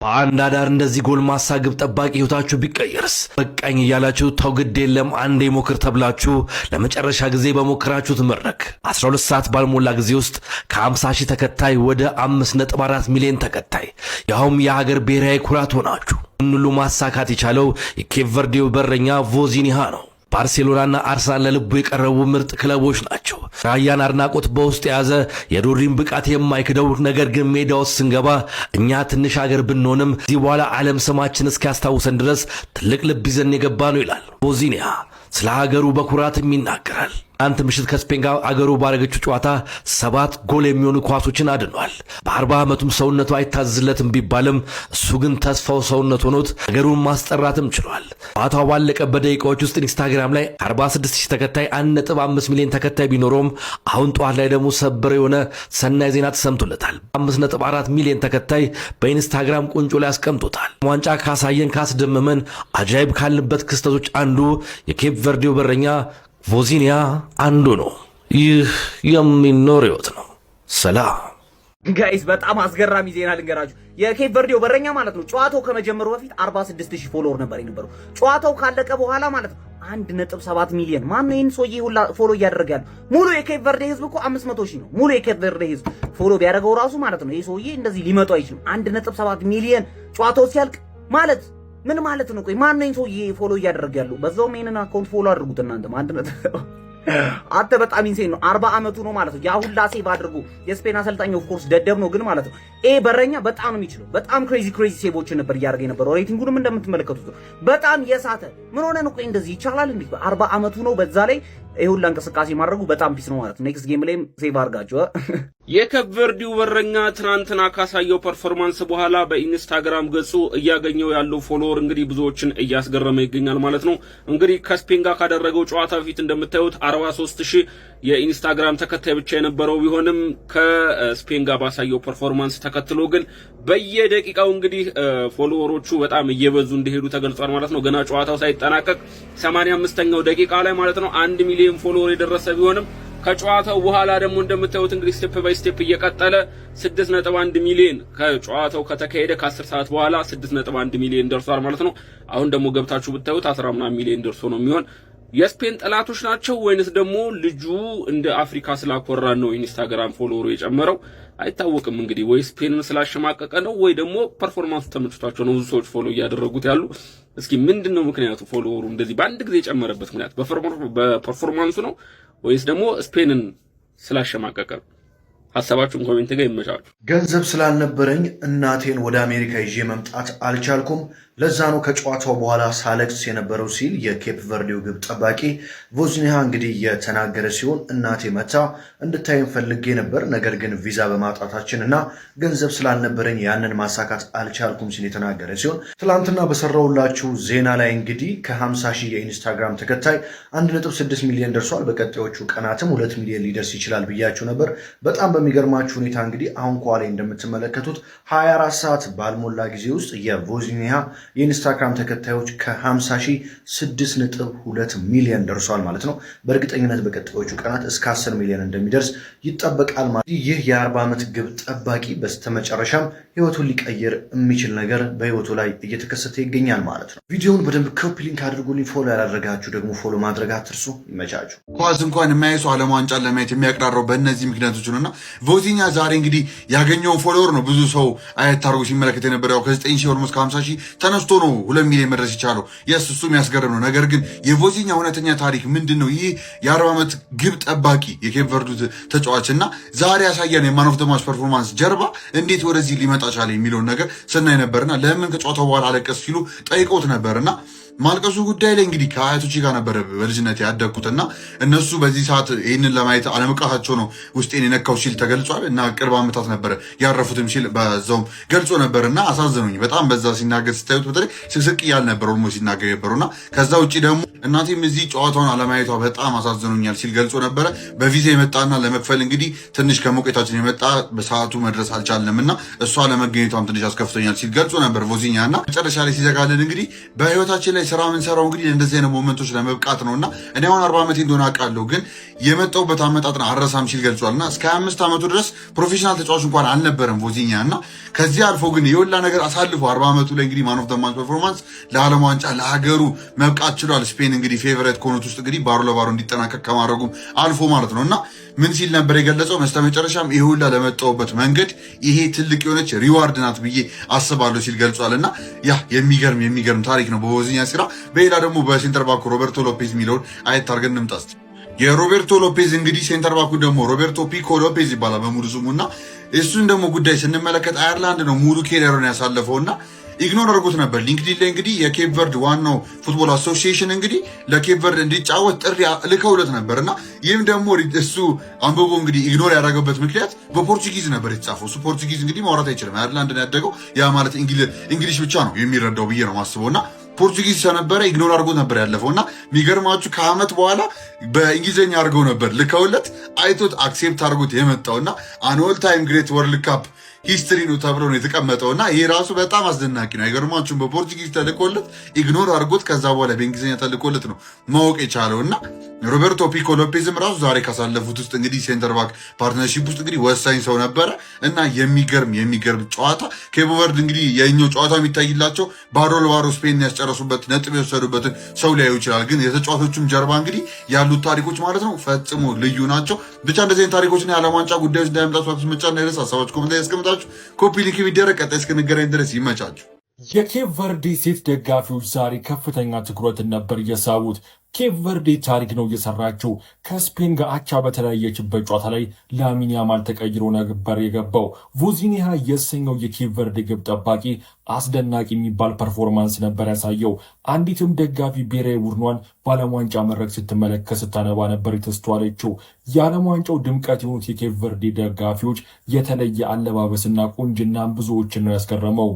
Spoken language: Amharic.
በአንድ አዳር እንደዚህ ጎልማሳ ግብ ጠባቂ ህይወታችሁ ቢቀየርስ? በቃኝ እያላችሁ ተው ግድ የለም አንዴ ሞክር ተብላችሁ ለመጨረሻ ጊዜ በሞከራችሁት መድረክ 12 ሰዓት ባልሞላ ጊዜ ውስጥ ከ50 ሺህ ተከታይ ወደ 5.4 ሚሊዮን ተከታይ ያውም የሀገር ብሔራዊ ኩራት ሆናችሁ ሁሉ ማሳካት የቻለው የኬፕ ቨርዴው በረኛ ቮዚኒሃ ነው። ባርሴሎናና አርሰናል ለልቡ የቀረቡ ምርጥ ክለቦች ናቸው። ራያን አድናቆት በውስጥ የያዘ የሮድሪን ብቃት የማይክደው ነገር ግን ሜዳ ውስጥ ስንገባ እኛ ትንሽ ሀገር ብንሆንም እዚህ በኋላ ዓለም ስማችን እስኪያስታውሰን ድረስ ትልቅ ልብ ይዘን የገባ ነው ይላል ቮዚኒሃ። ስለ ሀገሩ በኩራትም ይናገራል። አንተ ምሽት ከስፔን ጋር አገሩ ባረገችው ጨዋታ 7 ጎል የሚሆኑ ኳሶችን አድኗል። በ40 ዓመቱም ሰውነቱ አይታዝለትም ቢባልም እሱ ግን ተስፋው ሰውነት ሆኖት አገሩን ማስጠራትም ችሏል። ጨዋታው ባለቀበት ደቂቃዎች ውስጥ ኢንስታግራም ላይ 46 ሺህ ተከታይ 1.5 ሚሊዮን ተከታይ ቢኖረውም አሁን ጠዋት ላይ ደግሞ ሰበር የሆነ ሰናይ ዜና ተሰምቶለታል። 5.4 ሚሊዮን ተከታይ በኢንስታግራም ቁንጮ ላይ አስቀምጦታል። ዋንጫ ካሳየን ካስደመመን አጃይብ ካልንበት ክስተቶች አንዱ የኬፕ ቨርዴው በረኛ ቮዚኒሃ አንዱ ነው። ይህ የሚኖር ህይወት ነው። ሰላም ጋይስ፣ በጣም አስገራሚ ዜና ልንገራችሁ። የኬፕ ቨርዴው በረኛ ማለት ነው ጨዋታው ከመጀመሩ በፊት 46000 ፎሎወር ነበር የነበረው። ጨዋታው ካለቀ በኋላ ማለት ነው 1.7 ሚሊዮን። ማን ነው ይሄን ሰውዬ ሁላ ፎሎ እያደረገ ያለው? ሙሉ የኬፕ ቨርዴ ህዝብ እኮ 500,000 ነው። ሙሉ የኬፕ ቨርዴ ህዝብ ፎሎ ቢያደርገው ራሱ ማለት ነው ይሄ ሰውዬ እንደዚህ ሊመጣው አይችልም። 1.7 ሚሊዮን ጨዋታው ሲያልቅ ማለት ምን ማለት ነው? ቆይ ማን ነው ሰውዬ ፎሎ እያደረገ ያለው? በዛውም ይሄንን አካውንት ፎሎ አድርጉት እናንተም። አንተ በጣም ኢንሴን ነው። 40 ዓመቱ ነው ማለት ነው። ያ ሁላ ሴቭ አድርጎ የስፔን አሰልጣኝ ኦፍ ኮርስ ደደብ ነው ግን ማለት ነው ይሄ በረኛ በጣም ነው የሚችለው። በጣም ክሬዚ ሴቮችን ነበር እያደረገ የነበረው። ሬቲንጉንም እንደምትመለከቱት በጣም የሳተ ምን ሆነ ነው? ቆይ እንደዚህ ይቻላል እንዴ? 40 ዓመቱ ነው። በዛ ላይ ይሄ ሁላ እንቅስቃሴ ማድረጉ በጣም ፒስ ነው ማለት ነው። ኔክስት ጌም ላይም ሴቭ አድርጋችሁ የኬፕ ቨርዴው በረኛ ትናንትና ካሳየው ፐርፎርማንስ በኋላ በኢንስታግራም ገጹ እያገኘው ያለው ፎሎወር እንግዲህ ብዙዎችን እያስገረመ ይገኛል ማለት ነው። እንግዲህ ከስፔን ጋር ካደረገው ጨዋታ በፊት እንደምታዩት 43000 የኢንስታግራም ተከታይ ብቻ የነበረው ቢሆንም ከስፔን ጋር ባሳየው ፐርፎርማንስ ተከትሎ ግን በየደቂቃው እንግዲህ ፎሎወሮቹ በጣም እየበዙ እንደሄዱ ተገልጿል ማለት ነው። ገና ጨዋታው ሳይጠናቀቅ 85ኛው ደቂቃ ላይ ማለት ነው 1 ሚሊዮን ፎሎወር የደረሰ ቢሆንም ከጨዋታው በኋላ ደግሞ እንደምታዩት እንግዲህ ስቴፕ ባይ ስቴፕ እየቀጠለ 6.1 ሚሊዮን ከጨዋታው ከተካሄደ ከ10 ሰዓት በኋላ 6.1 ሚሊዮን ደርሷል ማለት ነው። አሁን ደግሞ ገብታችሁ ብታዩት 10 ሚሊዮን ደርሶ ነው የሚሆን። የስፔን ጠላቶች ናቸው ወይንስ ደግሞ ልጁ እንደ አፍሪካ ስላኮራን ነው ኢንስታግራም ፎሎወሩ የጨመረው? አይታወቅም። እንግዲህ ወይ ስፔንን ስላሸማቀቀ ነው ወይ ደግሞ ፐርፎርማንሱ ተመችቷቸው ነው ብዙ ሰዎች ፎሎ እያደረጉት ያሉ። እስኪ ምንድነው ምክንያቱ? ፎሎወሩ እንደዚህ በአንድ ጊዜ የጨመረበት ምክንያት በፐርፎርማንሱ ነው ወይስ ደግሞ ስፔንን ስላሸማቀቀ? ሐሳባችሁን ኮሜንት ጋር ይመቻችሁ። ገንዘብ ስላልነበረኝ እናቴን ወደ አሜሪካ ይዤ መምጣት አልቻልኩም፣ ለዛ ነው ከጨዋታው በኋላ ሳለቅስ የነበረው ሲል የኬፕ ቨርዴው ግብ ጠባቂ ቮዚኒሃ እንግዲህ የተናገረ ሲሆን እናቴ መታ እንድታይም ፈልጌ ነበር፣ ነገር ግን ቪዛ በማጣታችን እና ገንዘብ ስላልነበረኝ ያንን ማሳካት አልቻልኩም ሲል የተናገረ ሲሆን ትላንትና በሰራውላችሁ ዜና ላይ እንግዲህ ከ50 ሺህ የኢንስታግራም ተከታይ 1.6 ሚሊዮን ደርሷል። በቀጣዮቹ ቀናትም 2 ሚሊዮን ሊደርስ ይችላል ብያችሁ ነበር። በጣም በሚገርማችሁ ሁኔታ እንግዲህ አሁን ኳላ እንደምትመለከቱት 24 ሰዓት ባልሞላ ጊዜ ውስጥ የቮዚኒሃ የኢንስታግራም ተከታዮች ከ50 ሺህ 6.2 ሚሊዮን ደርሷል ማለት ነው። በእርግጠኝነት በቀጣዮቹ ቀናት እስከ 10 ሚሊዮን እንደሚደርስ ይጠበቃል ማለት ነው። ይህ የ40 ዓመት ግብ ጠባቂ በስተመጨረሻም ህይወቱን ሊቀይር የሚችል ነገር በህይወቱ ላይ እየተከሰተ ይገኛል ማለት ነው። ቪዲዮውን በደንብ ኮፒ ሊንክ አድርጉልኝ። ፎሎ ያላደረጋችሁ ደግሞ ፎሎ ማድረግ አትርሱ። ይመቻችሁ። ኳስ እንኳን የማይሱ ዓለም ዋንጫን ለማየት የሚያቀራረው በእነዚህ ምክንያቶች ነውና ቮዚኒሃ ዛሬ እንግዲህ ያገኘውን ፎሎወር ነው ብዙ ሰው አየት አድርጎ ሲመለከት የነበረው። ከ9 ሺህ ኦልሞስት ከ50 ሺህ ተነስቶ ነው 2 ሚሊዮን መድረስ ይቻለው። እሱ የሚያስገርም ነው። ነገር ግን የቮዚኒሃ እውነተኛ ታሪክ ምንድነው? ይህ የ40 ዓመት ግብ ጠባቂ የኬፕ ቨርዴ ተጫዋችና ዛሬ ያሳየን የማን ኦፍ ዘ ማች ፐርፎርማንስ ጀርባ እንዴት ወደዚህ ሊመጣ ቻለ የሚለውን ነገር ስናይ ነበርና ለምን ከጨዋታው በኋላ አለቀስ ሲሉ ጠይቀውት ነበርና ማልቀሱ ጉዳይ ላይ እንግዲህ ከአያቶቼ ጋር ነበር በልጅነት ያደግኩትና እነሱ በዚህ ሰዓት ይህንን ለማየት አለመቃታቸው ነው ውስጤን የነካው ሲል ተገልጿል። እና ቅርብ ዓመታት ነበረ ያረፉትም ሲል በዛውም ገልጾ ነበርና አሳዘኑኝ በጣም። በዛ ሲናገር ስታዩት በተለይ ስቅስቅ እያል ነበር ኦልሞስት ሲናገር የነበሩና ከዛ ውጭ ደግሞ እናቴም እዚህ ጨዋታውን አለማየቷ በጣም አሳዘኑኛል ሲል ገልጾ ነበረ። በቪዛ የመጣና ለመክፈል እንግዲህ ትንሽ ከሞቄታችን የመጣ በሰዓቱ መድረስ አልቻልንምና እሷ ለመገኘቷም ትንሽ አስከፍቶኛል ሲል ገልጾ ነበር ቮዚኒሃ። እና መጨረሻ ላይ ሲዘጋልን እንግዲህ በህይወታችን ላይ ስራ የምንሰራው እንግዲህ እንደዚህ አይነት ሞመንቶች ለመብቃት ነውና እኔ አሁን 40 ዓመቴ እንደሆነ አውቃለሁ፣ ግን የመጣሁበት አመጣጥን አረሳም ሲል ገልጿልና እስከ 25 ዓመቱ ድረስ ፕሮፌሽናል ተጫዋች እንኳን አልነበረም ቮዚኒያ እና ከዚህ አልፎ ግን የወላ ነገር አሳልፎ 40 ዓመቱ ላይ እንግዲህ ማን ኦፍ ዘ ማች ፐርፎርማንስ ለዓለም ዋንጫ ለሀገሩ መብቃት ችሏል። ስፔን እንግዲህ ፌቨሬት ከሆኑት ውስጥ እንግዲህ ባሮ ለባሮ እንዲጠናቀቅ ከማድረጉም አልፎ ማለት ነው እና ምን ሲል ነበር የገለጸው? በስተመጨረሻም ይሄ ሁላ ለመጣሁበት መንገድ ይሄ ትልቅ የሆነች ሪዋርድ ናት ብዬ አስባለሁ ሲል ገልጿል። እና ያ የሚገርም ታሪክ ነው በቮዚኒያ ሲራ። በሌላ ደግሞ በሴንተር ባኩ ሮቤርቶ ሎፔዝ የሚለውን አየት አድርገን እንምጣ እስቲ። የሮቤርቶ ሎፔዝ እንግዲህ ሴንተር ባኩ ደግሞ ሮቤርቶ ፒኮ ሎፔዝ ይባላል በሙሉ ስሙና እሱን ደግሞ ጉዳይ ስንመለከት አየርላንድ ነው ሙሉ ኬሪየሩን ያሳለፈውና ኢግኖር አድርጎት ነበር። ሊንክዲን ላይ እንግዲህ የኬፕ ቨርድ ዋናው ፉትቦል አሶሲዬሽን እንግዲህ ለኬፕ ቨርድ እንዲጫወት ጥሪ ልከውለት ነበርና ይህም ደግሞ እሱ አንብቦ እንግዲህ ኢግኖር ያደረገበት ምክንያት በፖርቹጊዝ ነበር የተጻፈው። እሱ ፖርቹጊዝ እንግዲህ ማውራት አይችልም። አየርላንድ ነው ያደገው። ያ ማለት እንግሊሽ ብቻ ነው የሚረዳው ብዬ ነው ማስበውና ፖርቹጊዝ ስለነበረ ኢግኖር አድርጎ ነበር ያለፈውና የሚገርማችሁ ከዓመት በኋላ በእንግሊዝኛ አድርገው ነበር ልከውለት አይቶት አክሴፕት አድርጎት የመጣውና አን ኦል ታይም ግሬት ወርልድ ካፕ ሂስትሪ ነው ተብሎ ነው የተቀመጠውና ይሄ ራሱ በጣም አስደናቂ ነው። አይገርማችሁም? በፖርቹጊዝ ተልኮለት ኢግኖር አድርጎት ከዛ በኋላ በእንግሊዝኛ ተልኮለት ነው ማወቅ የቻለውና ሮቤርቶ ፒኮ ሎፔዝም ራሱ ዛሬ ካሳለፉት ውስጥ እንግዲህ ሴንተር ባክ ፓርትነርሺፕ ውስጥ እንግዲህ ወሳኝ ሰው ነበረ እና የሚገርም ጨዋታ ኬፕ ቨርድ እንግዲህ የኛው ጨዋታ የሚታይላቸው ባሮ ለባሮ ስፔን ያስጨረሱበት ነጥብ የወሰዱበትን ሰው ሊያዩ ይችላል። ግን የተጫዋቾቹም ጀርባ እንግዲህ ያሉት ታሪኮች ማለት ነው ፈጽሞ ልዩ ናቸው። ብቻ እንደዚህ አይነት ታሪኮችን የዓለም ዋንጫ ጉዳዮች እንዳያመጣችሁ መጫ እንዳይረሳ ሀሳባችሁ ኮሜንት ላይ ያስቀምጣችሁ። ኮፒ ሊንክ ቢደረግ ቀጣይ እስክንገናኝ ድረስ ይመቻችሁ። የኬፕ ቨርዴ ሴት ደጋፊዎች ዛሬ ከፍተኛ ትኩረትን ነበር የሳቡት። ኬፕ ቨርዴ ታሪክ ነው እየሰራችው። ከስፔን ጋር አቻ በተለያየችበት ጨዋታ ላይ ላሚን ያማል ተቀይሮ ነበር የገባው። ቮዚኒያ የተሰኘው የኬፕ ቨርዴ ግብ ጠባቂ አስደናቂ የሚባል ፐርፎርማንስ ነበር ያሳየው። አንዲትም ደጋፊ ብሔራዊ ቡድኗን በዓለም ዋንጫ መድረክ ስትመለከት ስታነባ ነበር የተስተዋለችው። የዓለም ዋንጫው ድምቀት የሆኑት የኬፕ ቨርዴ ደጋፊዎች የተለየ አለባበስና ቁንጅና ብዙዎችን ነው ያስገረመው።